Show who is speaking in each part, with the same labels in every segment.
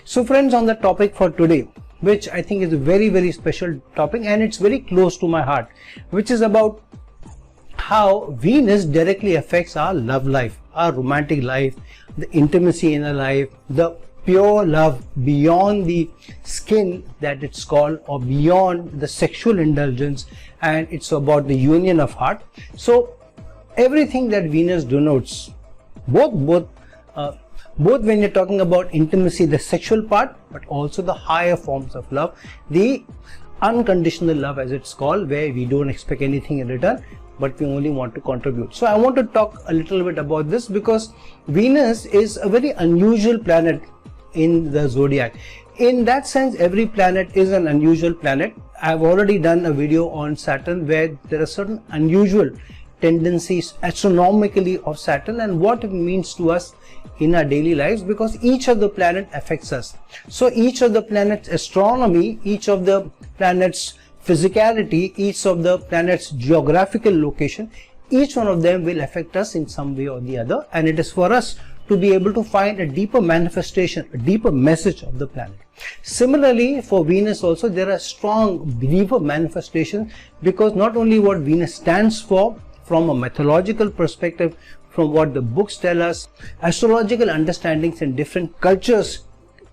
Speaker 1: So friends, on the topic for today, which I think is a very special topic and it's very close to my heart, which is about how Venus directly affects our love life, our romantic life, the intimacy in our life, the pure love beyond the skin that it's called, or beyond the sexual indulgence, and it's about the union of heart. So everything that Venus denotes, both when you're talking about intimacy, the sexual part, but also the higher forms of love, the unconditional love as it's called, where we don't expect anything in return, but we only want to contribute. So I want to talk a little bit about this because Venus is a very unusual planet in the zodiac. In that sense, every planet is an unusual planet. I've already done a video on Saturn where there are certain unusual tendencies astronomically of Saturn and what it means to us in our daily lives, because each of the planet affects us. So each of the planets' astronomy, each of the planets' physicality, each of the planets' geographical location, each one of them will affect us in some way or the other, and it is for us to be able to find a deeper manifestation, a deeper message of the planet. Similarly, for Venus also, there are strong, deeper manifestations, because not only what Venus stands for from a mythological perspective, from what the books tell us, astrological understandings in different cultures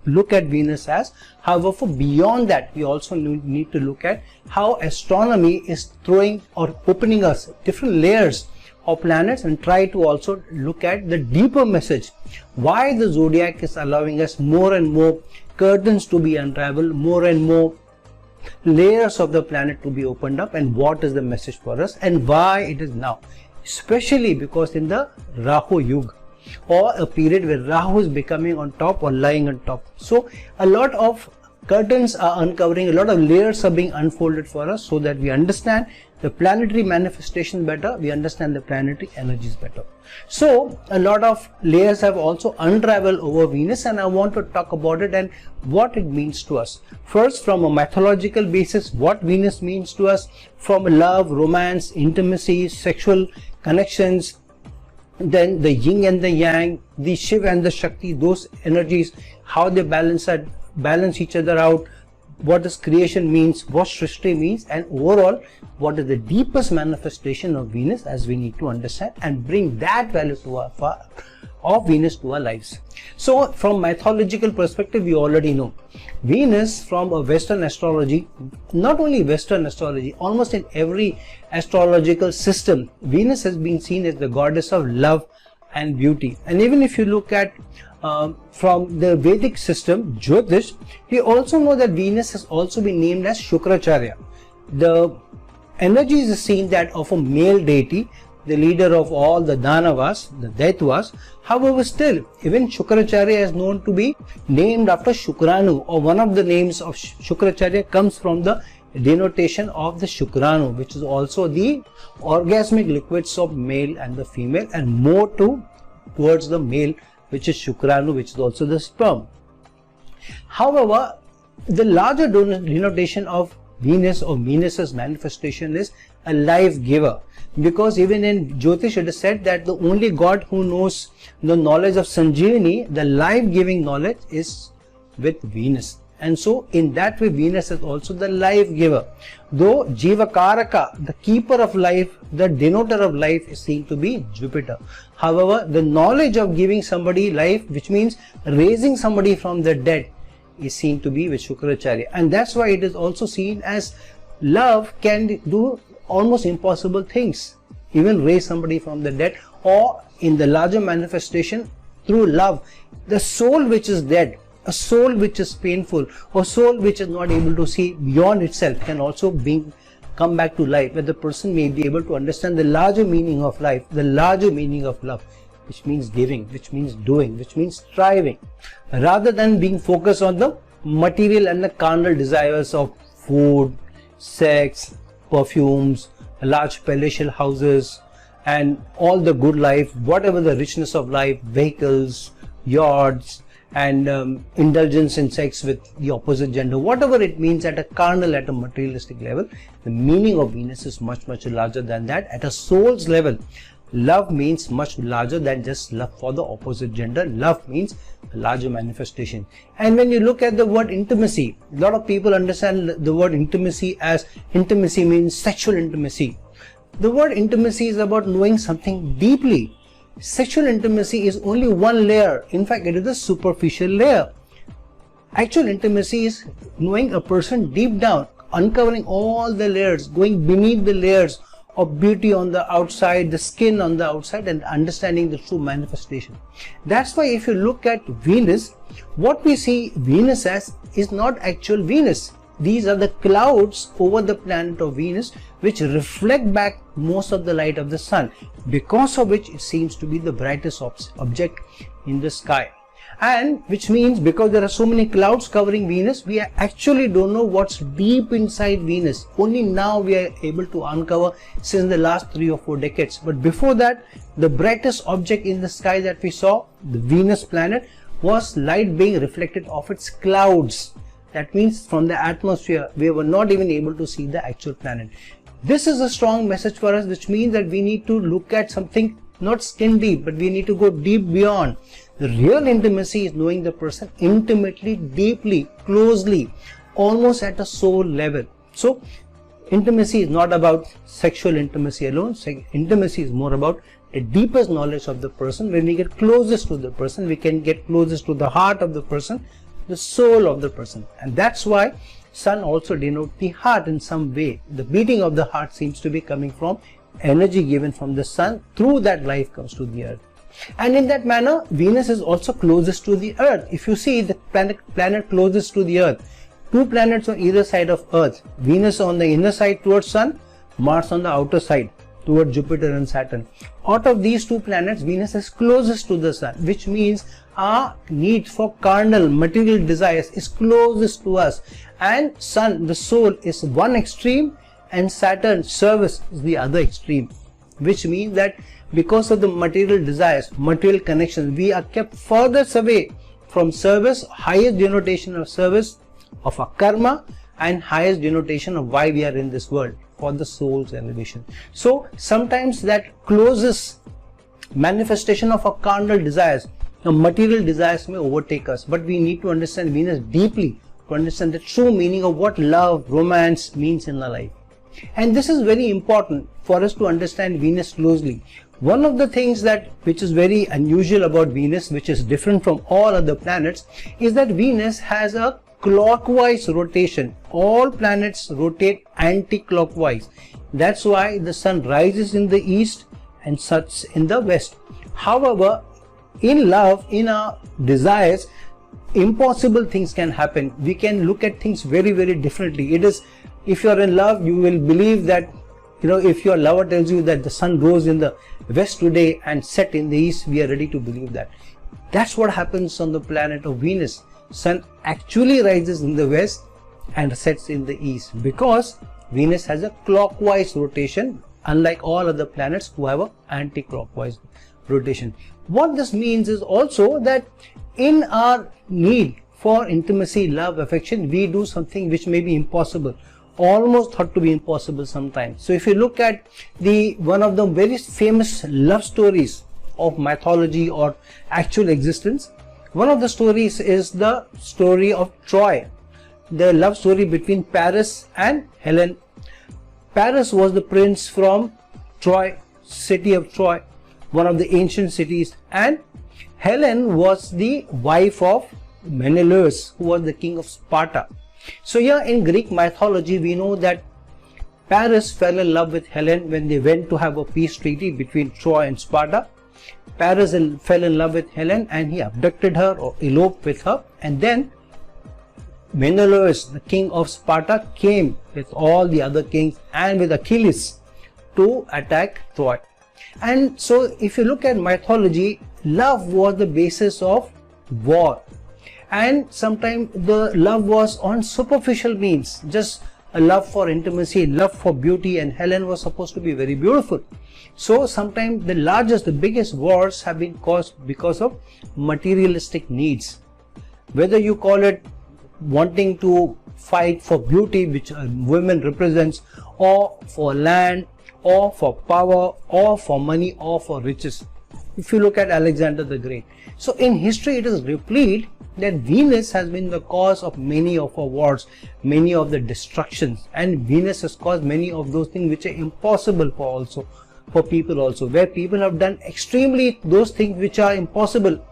Speaker 1: look at Venus as. However, beyond that, we also need to look at how astronomy is throwing or opening us different layers of planets, and try to also look at the deeper message, why the zodiac is allowing us more and more curtains to be unraveled, more and more layers of the planet to be opened up, and what is the message for us and why it is now, especially because in the Rahu Yuga, or a period where Rahu is becoming on top or lying on top. So a lot of curtains are uncovering, a lot of layers are being unfolded for us, so that we understand the planetary manifestation better, we understand the planetary energies better. So a lot of layers have also unraveled over Venus, and I want to talk about it and what it means to us. First, from a mythological basis, what Venus means to us, from love, romance, intimacy, sexual connections, then the yin and the yang, the Shiva and the Shakti, those energies, how they balance each other out, what does creation means, what Srishti means, and overall what is the deepest manifestation of Venus, as we need to understand and bring that value to of Venus to our lives. So from mythological perspective, we already know Venus, from a Western astrology, not only Western astrology, almost in every astrological system, Venus has been seen as the goddess of love and beauty. And even if you look at from the Vedic system, Jyotish, we also know that Venus has also been named as Shukracharya. The energy is seen that of a male deity, the leader of all the Danavas, the Daitvas. However, still, even Shukracharya is known to be named after Shukranu, or one of the names of Shukracharya comes from the denotation of the Shukranu, which is also the orgasmic liquids of male and the female, and more towards the male, which is Shukranu, which is also the sperm. However, the larger denotation of Venus or Venus's manifestation is a life giver, because even in Jyotish it is said that the only god who knows the knowledge of Sanjeevani, the life-giving knowledge, is with Venus. And so in that way, Venus is also the life giver. Though Jivakaraka, the keeper of life, the denoter of life, is seen to be Jupiter. However, the knowledge of giving somebody life, which means raising somebody from the dead, is seen to be with Shukracharya. And that's why it is also seen as love can do almost impossible things, even raise somebody from the dead, or in the larger manifestation, through love, the soul which is dead, a soul which is painful, or soul which is not able to see beyond itself, can also come back to life, where the person may be able to understand the larger meaning of life, the larger meaning of love, which means giving, which means doing, which means striving, rather than being focused on the material and the carnal desires of food, sex, perfumes, large palatial houses, and all the good life, whatever the richness of life, vehicles, yachts, and indulgence in sex with the opposite gender, whatever it means at a carnal, at a materialistic level. The meaning of Venus is much larger than that. At a soul's level, love means much larger than just love for the opposite gender. Love means a larger manifestation. And when you look at the word intimacy, a lot of people understand the word intimacy as intimacy means sexual intimacy. The word intimacy is about knowing something deeply. Sexual intimacy is only one layer. In fact, it is a superficial layer. Actual intimacy is knowing a person deep down, uncovering all the layers, going beneath the layers of beauty on the outside, the skin on the outside, and understanding the true manifestation. That's why if you look at Venus, what we see Venus as is not actual Venus. These are the clouds over the planet of Venus which reflect back most of the light of the sun, because of which it seems to be the brightest object in the sky. And which means because there are so many clouds covering Venus, we actually don't know what's deep inside Venus. Only now we are able to uncover since the last 3 or 4 decades. But before that, the brightest object in the sky that we saw, the Venus planet, was light being reflected off its clouds. That means from the atmosphere, we were not even able to see the actual planet. This is a strong message for us, which means that we need to look at something not skin deep, but we need to go deep beyond. The real intimacy is knowing the person intimately, deeply, closely, almost at a soul level. So, intimacy is not about sexual intimacy alone. Intimacy is more about the deepest knowledge of the person. When we get closest to the person, we can get closest to the heart of the person, the soul of the person. And that's why sun also denotes the heart in some way. The beating of the heart seems to be coming from energy given from the sun. Through that, life comes to the earth. And in that manner, Venus is also closest to the earth. If you see the planet closest to the earth, 2 planets on either side of earth, Venus on the inner side towards sun, Mars on the outer side towards Jupiter and Saturn. Out of these 2 planets, Venus is closest to the sun, which means our need for carnal material desires is closest to us, and sun, the soul, is one extreme, and Saturn, service, is the other extreme, which means that because of the material desires, material connections, we are kept furthest away from service, highest denotation of service, of our karma, and highest denotation of why we are in this world, for the soul's elevation. So sometimes that closest manifestation of our carnal desires, the material desires, may overtake us, but we need to understand Venus deeply to understand the true meaning of what love, romance means in our life. And this is very important for us to understand Venus closely. One of the things which is very unusual about Venus, which is different from all other planets, is that Venus has a clockwise rotation. All planets rotate anti-clockwise. That's why the sun rises in the east and sets in the west. However, in love, in our desires, impossible things can happen. We can look at things very, very differently. It is, if you are in love, you will believe that, if your lover tells you that the sun rose in the west today and set in the east, we are ready to believe that. That's what happens on the planet of Venus. Sun actually rises in the west and sets in the east, because Venus has a clockwise rotation, unlike all other planets who have an anti-clockwise rotation. What this means is also that in our need for intimacy, love, affection, we do something which may be impossible, almost thought to be impossible sometimes. So if you look at one of the very famous love stories of mythology or actual existence, one of the stories is the story of Troy, the love story between Paris and Helen. Paris was the prince from Troy, city of Troy, one of the ancient cities, and Helen was the wife of Menelaus, who was the king of Sparta. So here in Greek mythology, we know that Paris fell in love with Helen when they went to have a peace treaty between Troy and Sparta. Paris fell in love with Helen and he abducted her or eloped with her, and then Menelaus, the king of Sparta, came with all the other kings and with Achilles to attack Troy. And so if you look at mythology, love was the basis of war, and sometimes the love was on superficial means, just a love for intimacy, love for beauty, and Helen was supposed to be very beautiful. So sometimes the biggest wars have been caused because of materialistic needs, whether you call it wanting to fight for beauty, which women represents, or for land, or for power, or for money, or for riches. If you look at Alexander the Great. So in history it is replete that Venus has been the cause of many of our wars, many of the destructions, and Venus has caused many of those things which are impossible for people also, where people have done extremely those things which are impossible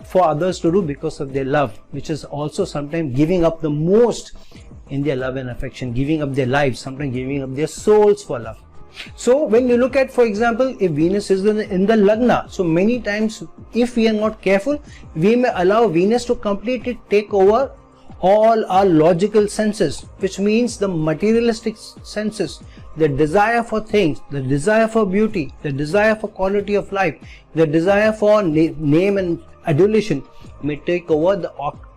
Speaker 1: for others to do because of their love, which is also sometimes giving up the most in their love and affection, giving up their lives, sometimes giving up their souls for love. So when you look at, for example, if Venus is in the Lagna, so many times if we are not careful, we may allow Venus to completely take over all our logical senses, which means the materialistic senses, the desire for things, the desire for beauty, the desire for quality of life, the desire for name and adulation may take over the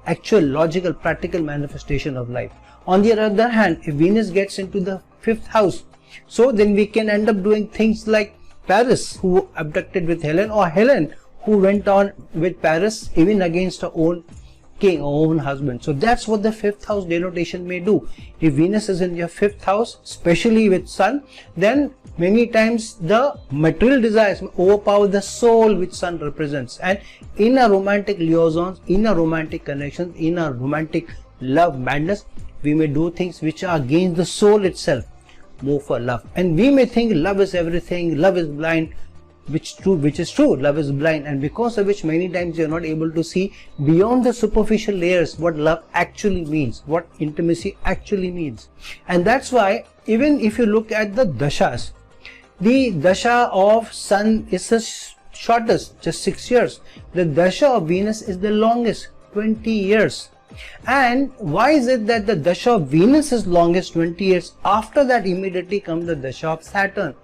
Speaker 1: actual logical practical manifestation of life. On the other hand, if Venus gets into the 5th house, so then we can end up doing things like Paris, who abducted with Helen, or Helen, who went on with Paris even against her own king, her own husband. So that's what the 5th house denotation may do. If Venus is in your 5th house, especially with Sun, then many times the material desires overpower the soul which Sun represents. And in a romantic liaisons, in a romantic connection, in a romantic love madness, we may do things which are against the soul itself, more for love. And we may think love is everything, love is blind, which is true, love is blind, and because of which many times you are not able to see beyond the superficial layers what love actually means, what intimacy actually means. And that's why even if you look at the dashas, the dasha of Sun is the shortest, just 6 years. The dasha of Venus is the longest, 20 years. And why is it that the dasha of Venus is longest, 20 years? After that immediately comes the dasha of Saturn,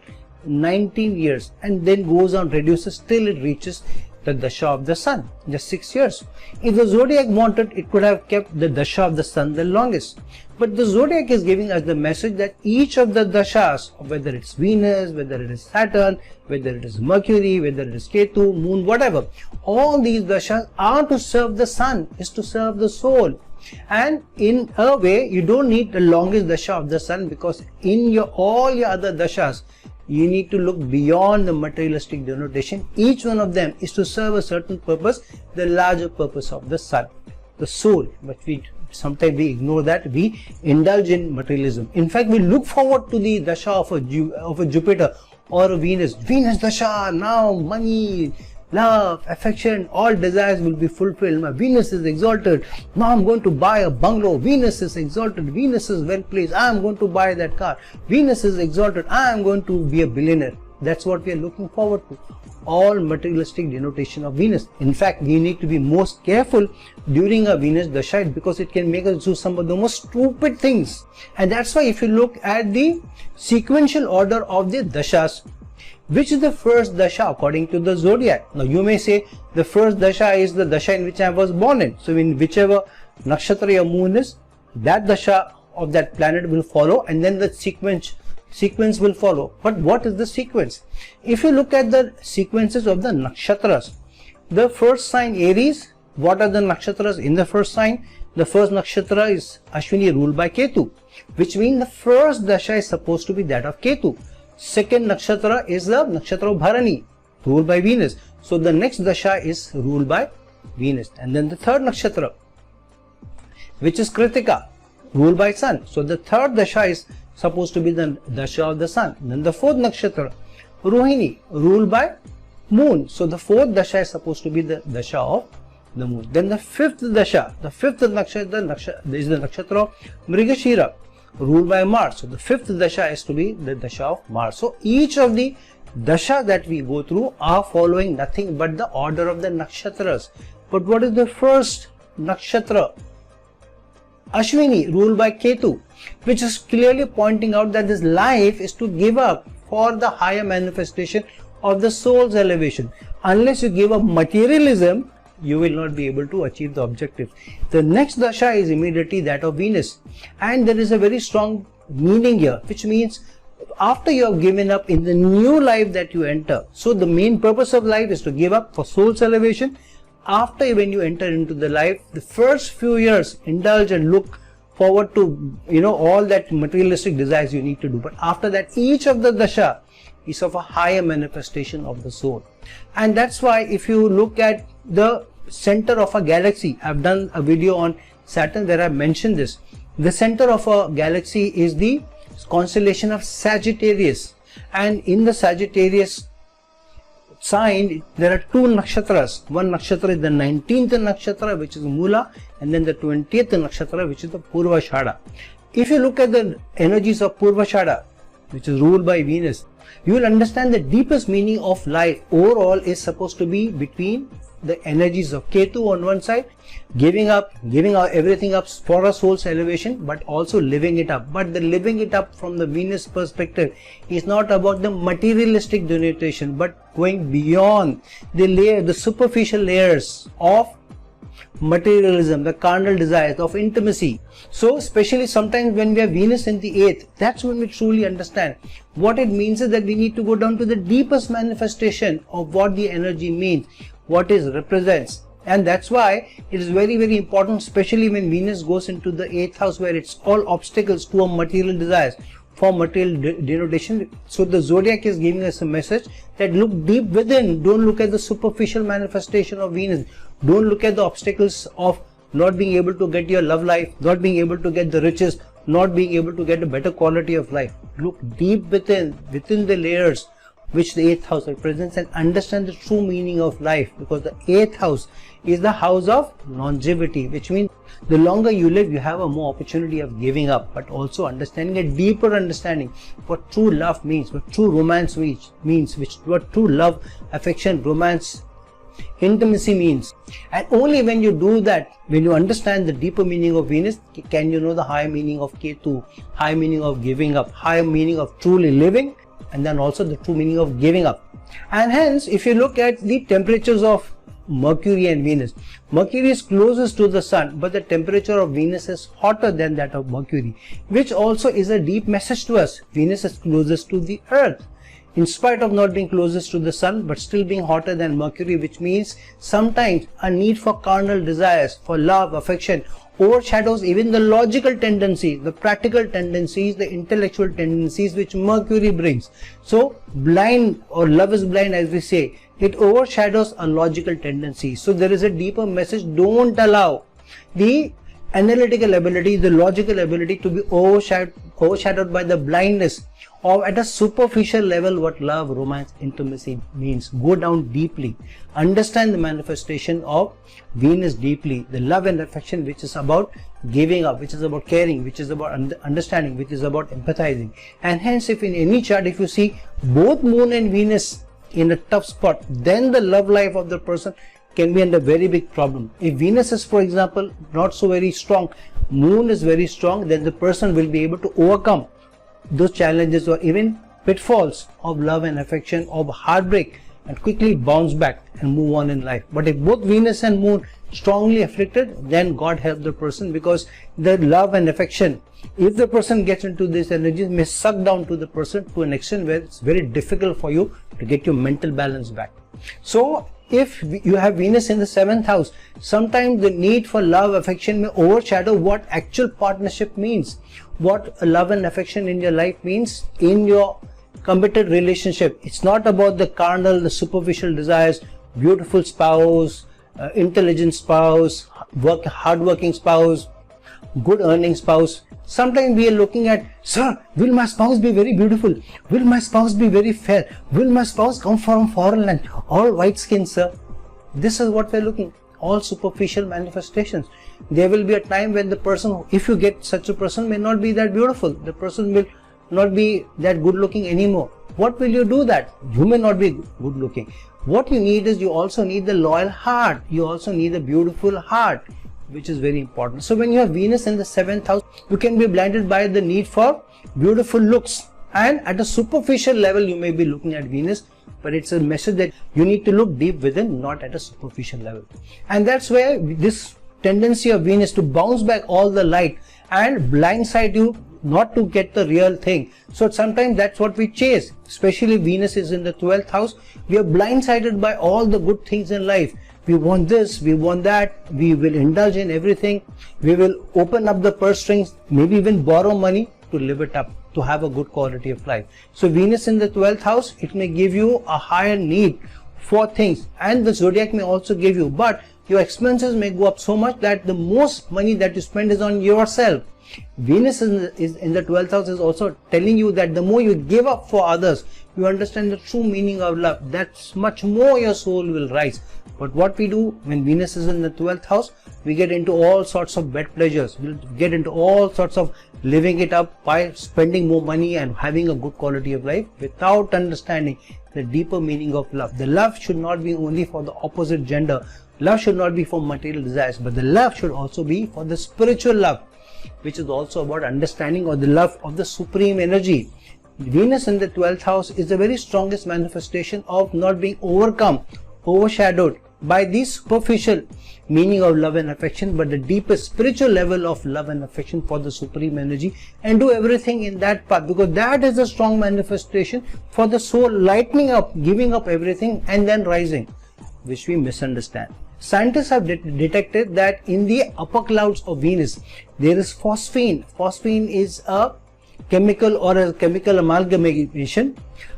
Speaker 1: 19 years, and then goes on, reduces till it reaches the dasha of the Sun, just 6 years. If the zodiac wanted, it could have kept the dasha of the Sun the longest. But the zodiac is giving us the message that each of the dashas, whether it's Venus, whether it is Saturn, whether it is Mercury, whether it is Ketu, Moon, whatever, all these dashas are to serve the Sun, is to serve the soul. And in a way, you don't need the longest dasha of the Sun, because in all your other dashas, you need to look beyond the materialistic denotation. Each one of them is to serve a certain purpose, the larger purpose of the Sun, the soul. But sometimes we ignore that, we indulge in materialism. In fact, we look forward to the dasha of a Jupiter or a Venus. Venus dasha, now money, love, affection, all desires will be fulfilled. My Venus is exalted. Now I'm going to buy a bungalow. Venus is exalted. Venus is well placed. I am going to buy that car. Venus is exalted. I am going to be a billionaire. That's what we are looking forward to. All materialistic denotation of Venus. In fact, we need to be most careful during a Venus dasha, because it can make us do some of the most stupid things. And that's why if you look at the sequential order of the dashas, which is the first dasha according to the zodiac? Now you may say the first dasha is the dasha in which I was born in. So in whichever nakshatra your moon is, that dasha of that planet will follow, and then the sequence will follow. But what is the sequence? If you look at the sequences of the nakshatras, the first sign Aries, what are the nakshatras in the first sign? The first nakshatra is Ashwini, ruled by Ketu, which means the first dasha is supposed to be that of Ketu. Second nakshatra is the nakshatra of Bharani, ruled by Venus. So the next dasha is ruled by Venus. And then the third nakshatra, which is Kritika, ruled by Sun. So the third dasha is supposed to be the dasha of the Sun. Then the fourth nakshatra, Rohini, ruled by Moon. So the fourth dasha is supposed to be the dasha of the Moon. Then the fifth dasha, the fifth nakshatra is the nakshatra of Mrigashira, ruled by Mars. So the fifth dasha is to be the dasha of Mars. So each of the dasha that we go through are following nothing but the order of the nakshatras. But what is the first nakshatra? Ashwini, ruled by Ketu, which is clearly pointing out that this life is to give up for the higher manifestation of the soul's elevation. Unless you give up materialism, you will not be able to achieve the objective. The next dasha is immediately that of Venus, and there is a very strong meaning here, which means after you have given up in the new life that you enter. So the main purpose of life is to give up for soul's elevation. After, when you enter into the life, the first few years indulge and look forward to, all that materialistic desires you need to do. But after that, each of the dasha is of a higher manifestation of the soul. And that's why if you look at the center of a galaxy, I've done a video on Saturn where I mentioned this. The center of a galaxy is the constellation of Sagittarius, and in the Sagittarius sign there are two nakshatras. One nakshatra is the 19th nakshatra, which is Mula, and then the 20th nakshatra, which is the Purvashada. If you look at the energies of Purvashada, which is ruled by Venus, you will understand the deepest meaning of life overall is supposed to be between the energies of Ketu on one side, giving everything up for a soul's elevation, but also living it up. But the living it up from the Venus perspective is not about the materialistic denotation, but going beyond the superficial layers of materialism, the carnal desires of intimacy. So especially sometimes when we have Venus in the 8th, that's when we truly understand what it means is that we need to go down to the deepest manifestation of what the energy means, what it represents. And that's why it is very, very important, especially when Venus goes into the 8th house, where it's all obstacles to our material desires, for material denotation. So the zodiac is giving us a message that look deep within. Don't look at the superficial manifestation of Venus. Don't look at the obstacles of not being able to get your love life, not being able to get the riches, not being able to get a better quality of life. Look deep within the layers which the 8th house represents, and understand the true meaning of life, because the 8th house is the house of longevity, which means the longer you live, you have a more opportunity of giving up, but also understanding a deeper understanding what true love means, what true romance means, what true love, affection, romance, intimacy means. And only when you do that, when you understand the deeper meaning of Venus, can you know the higher meaning of Ketu, higher meaning of giving up, higher meaning of truly living, and then also the true meaning of giving up. And hence, if you look at the temperatures of Mercury and Venus, Mercury is closest to the Sun, but the temperature of Venus is hotter than that of Mercury, which also is a deep message to us. Venus is closest to the Earth, in spite of not being closest to the Sun, but still being hotter than Mercury, which means sometimes a need for carnal desires, for love, affection, overshadows even the logical tendencies, the practical tendencies, the intellectual tendencies which Mercury brings. So blind, or love is blind, as we say, it overshadows a logical tendency. So there is a deeper message. Don't allow the analytical ability, the logical ability to be overshadowed by the blindness or at a superficial level what love, romance, intimacy means. Go down deeply, understand the manifestation of Venus deeply, the love and affection, which is about giving up, which is about caring, which is about understanding, which is about empathizing. And hence, if in any chart, if you see both Moon and Venus in a tough spot, then the love life of the person can be under very big problem. If Venus is, for example, not so very strong, Moon is very strong, then the person will be able to overcome those challenges or even pitfalls of love and affection, of heartbreak, and quickly bounce back and move on in life. But if both Venus and Moon strongly afflicted, then God help the person, because the love and affection, if the person gets into this energy, may suck down to the person to an extent where it's very difficult for you to get your mental balance back. So if you have Venus in the 7th house, sometimes the need for love, affection may overshadow what actual partnership means, what love and affection in your life means in your committed relationship. It's not about the carnal, the superficial desires, beautiful spouse, intelligent spouse, hardworking spouse, good earning spouse. Sometimes we are looking at, sir, will my spouse be very beautiful? Will my spouse be very fair? Will my spouse come from foreign land? All white skin, sir. This is what we're looking, all superficial manifestations. There will be a time when the person, if you get such a person, may not be that beautiful. The person will not be that good looking anymore. What will you do that? You may not be good looking. What you need is, you also need the loyal heart. You also need a beautiful heart, which is very important. So when you have Venus in the 7th house, you can be blinded by the need for beautiful looks, and at a superficial level you may be looking at Venus, but it's a message that you need to look deep within, not at a superficial level. And that's where this tendency of Venus to bounce back all the light and blindside you, not to get the real thing. So sometimes that's what we chase, especially Venus is in the 12th house. We are blindsided by all the good things in life. We want this, we want that, we will indulge in everything, we will open up the purse strings, maybe even borrow money to live it up, to have a good quality of life. So Venus in the 12th house, it may give you a higher need for things, and the zodiac may also give you, but your expenses may go up so much that the most money that you spend is on yourself. Venus is in the 12th house is also telling you that the more you give up for others, you understand the true meaning of love, that's much more your soul will rise. But what we do when Venus is in the 12th house, we get into all sorts of bed pleasures, we'll get into all sorts of living it up by spending more money and having a good quality of life without understanding the deeper meaning of love. The love should not be only for the opposite gender, love should not be for material desires, but the love should also be for the spiritual love, which is also about understanding or the love of the supreme energy. Venus in the 12th house is the very strongest manifestation of not being overshadowed by the superficial meaning of love and affection, but the deepest spiritual level of love and affection for the supreme energy, and do everything in that path, because that is a strong manifestation for the soul lightening up, giving up everything and then rising, which we misunderstand. Scientists have detected that in the upper clouds of Venus there is phosphine. Phosphine is a chemical or a chemical amalgamation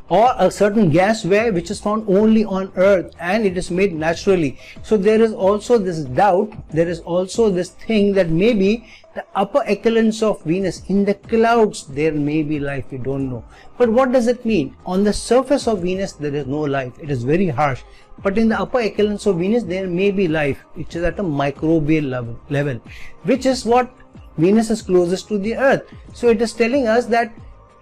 Speaker 1: or a certain gas which is found only on Earth, and it is made naturally. So there is also this doubt, there is also this thing that maybe the upper echelons of Venus, in the clouds there may be life, we don't know. But what does it mean? On the surface of Venus there is no life, it is very harsh. But in the upper echelons of Venus there may be life, which is at a microbial level, which is what Venus is closest to the Earth. So it is telling us that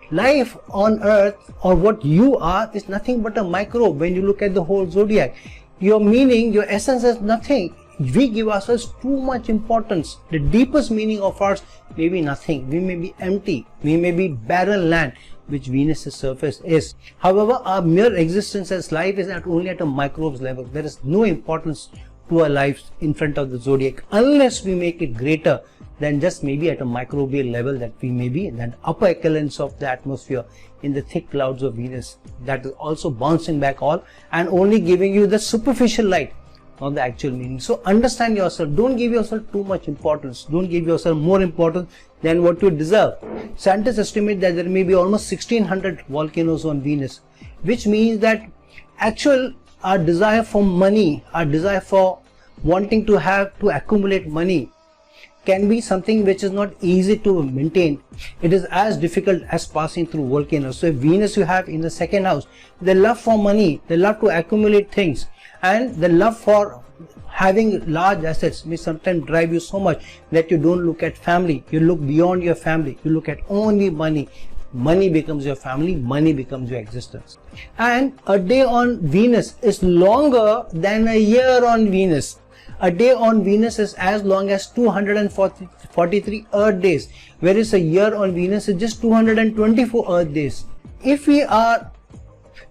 Speaker 1: life on Earth, or what you are, is nothing but a microbe. When you look at the whole zodiac, your meaning, your essence is nothing. We give ourselves too much importance. The deepest meaning of ours may be nothing. We may be empty, we may be barren land, which Venus's surface is. However, our mere existence as life is only at a microbes level. There is no importance to our lives in front of the zodiac unless we make it greater than just maybe at a microbial level that we may be in that upper echelons of the atmosphere in the thick clouds of Venus, that is also bouncing back all and only giving you the superficial light, not the actual meaning. So understand yourself, don't give yourself too much importance, don't give yourself more importance than what you deserve. Scientists estimate that there may be almost 1600 volcanoes on Venus, which means that our desire for money, our desire for wanting to accumulate money can be something which is not easy to maintain. It is as difficult as passing through volcanoes. So if Venus you have in the second house, the love for money, the love to accumulate things, and the love for having large assets may sometimes drive you so much that you don't look at family, you look beyond your family, you look at only money. Money becomes your family, money becomes your existence. And a day on Venus is longer than a year on Venus. A day on Venus is as long as 243 Earth days, whereas a year on Venus is just 224 Earth days. If we are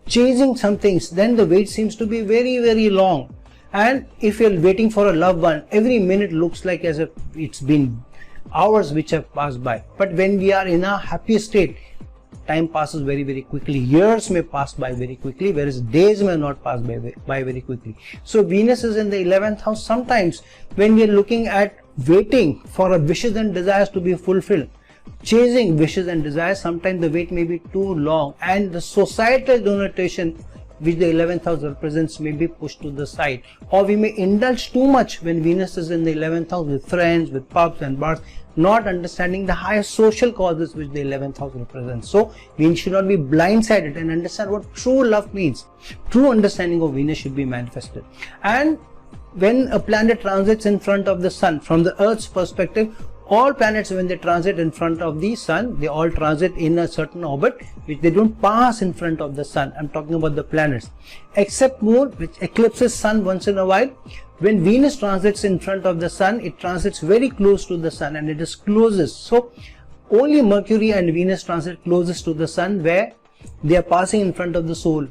Speaker 1: chasing some things, then the wait seems to be very, very long. And if you're waiting for a loved one, every minute looks like as if it's been hours which have passed by. But when we are in a happy state, time passes very, very quickly. Years may pass by very quickly, whereas days may not pass by very quickly. So Venus is in the 11th house. Sometimes when we are looking at waiting for our wishes and desires to be fulfilled, chasing wishes and desires, sometimes the wait may be too long, and the societal connotation which the 11th house represents may be pushed to the side, or we may indulge too much when Venus is in the 11th house with friends, with pubs and bars, not understanding the higher social causes which the 11th house represents. So we should not be blindsided and understand what true love means. True understanding of Venus should be manifested. And when a planet transits in front of the sun, from the Earth's perspective, all planets, when they transit in front of the sun, they all transit in a certain orbit which they don't pass in front of the sun. I'm talking about the planets, except Moon, which eclipses sun once in a while. When Venus transits in front of the sun, it transits very close to the sun and it is closest. So only Mercury and Venus transit closest to the sun, where they are passing in front of the soul,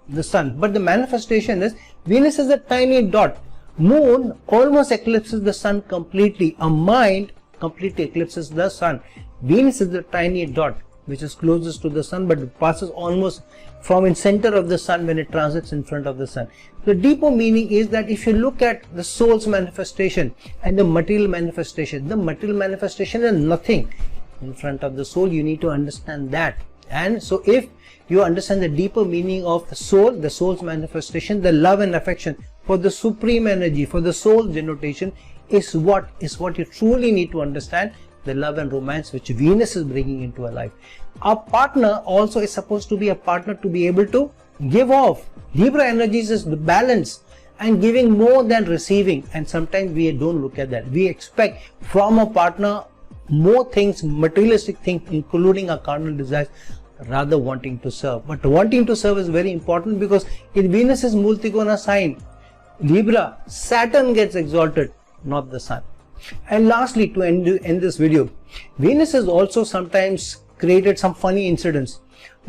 Speaker 1: the sun. But the manifestation is Venus is a tiny dot. Moon almost eclipses the sun completely. A mind completely eclipses the sun. Venus is a tiny dot. which is closest to the sun, but it passes almost from in center of the sun when it transits in front of the sun. The deeper meaning is that if you look at the soul's manifestation and the material manifestation is nothing in front of the soul. You need to understand that. And so if you understand the deeper meaning of the soul's manifestation, the love and affection for the supreme energy, for the soul's denotation, is what you truly need to understand, the love and romance which Venus is bringing into a life. Our partner also is supposed to be a partner to be able to give off. Libra energies is the balance and giving more than receiving, and sometimes we don't look at that. We expect from a partner more things, materialistic things, including our carnal desires, rather wanting to serve. But wanting to serve is very important, because in Venus's Multikona sign, Libra, Saturn gets exalted, not the sun. And lastly, to end this video, Venus has also sometimes created some funny incidents.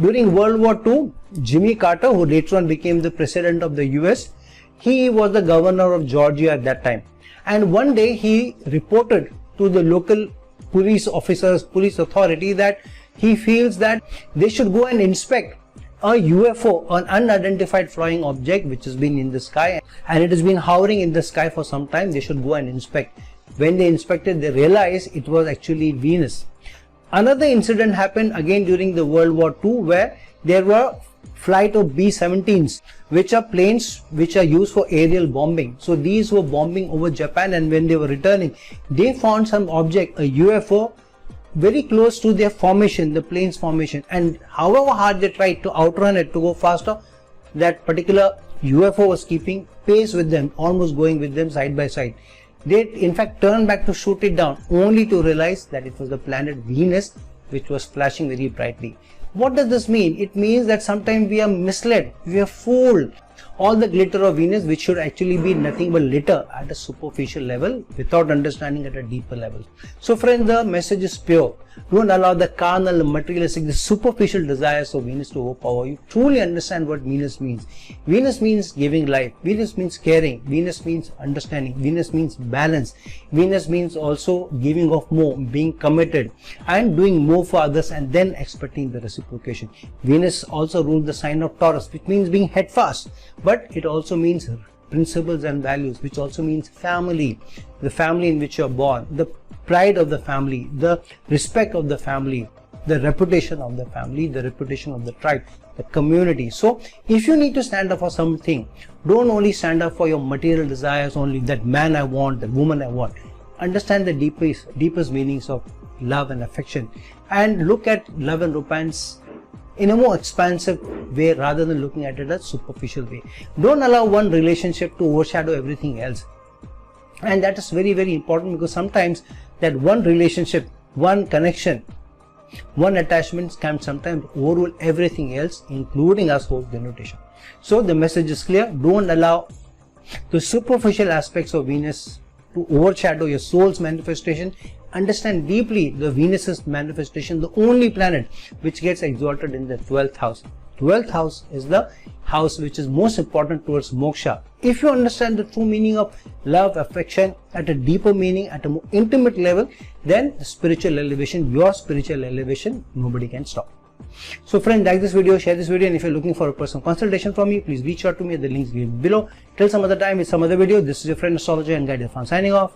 Speaker 1: During World War II, Jimmy Carter, who later on became the president of the US, he was the governor of Georgia at that time. And one day he reported to the local police officers, police authority, that he feels that they should go and inspect a UFO, an unidentified flying object which has been in the sky, and it has been hovering in the sky for some time. They should go and inspect. When they inspected, they realized it was actually Venus. Another incident happened again during the World War II, where there were flight of B-17s, which are planes which are used for aerial bombing. So these were bombing over Japan, and when they were returning, they found some object, a UFO, very close to their formation, the plane's formation, and however hard they tried to outrun it, to go faster, that particular UFO was keeping pace with them, almost going with them side by side. They in fact turned back to shoot it down, only to realize that it was the planet Venus which was flashing very brightly. What does this mean? It means that sometimes we are misled, we are fooled. All the glitter of Venus, which should actually be nothing but litter at a superficial level, without understanding at a deeper level. So friends, the message is pure. Don't allow the carnal, materialistic, the superficial desires of Venus to overpower you. Truly understand what Venus means. Venus means giving life. Venus means caring. Venus means understanding. Venus means balance. Venus means also giving off more, being committed, and doing more for others, and then expecting the reciprocation. Venus also rules the sign of Taurus, which means being headfast. But it also means principles and values, which also means family, the family in which you are born, the pride of the family, the respect of the family, the reputation of the family, the reputation of the tribe, the community. So if you need to stand up for something, don't only stand up for your material desires, only that man I want, that woman I want. Understand the deepest meanings of love and affection, and look at love and romance in a more expansive way, rather than looking at it as superficial way. Don't allow one relationship to overshadow everything else. And that is very, very important, because sometimes that one relationship, one connection, one attachment can sometimes overrule everything else, including our soul's denotation. So the message is clear. Don't allow the superficial aspects of Venus to overshadow your soul's manifestation. Understand deeply the Venus's manifestation, the only planet which gets exalted in the 12th house. 12th house is the house which is most important towards moksha. If you understand the true meaning of love, affection at a deeper meaning, at a more intimate level, then the spiritual elevation, your spiritual elevation, nobody can stop. So friends, like this video, share this video, and if you're looking for a personal consultation from me, please reach out to me at the links given below. Till some other time with some other video, this is your friend astrologer and guide Irfan signing off.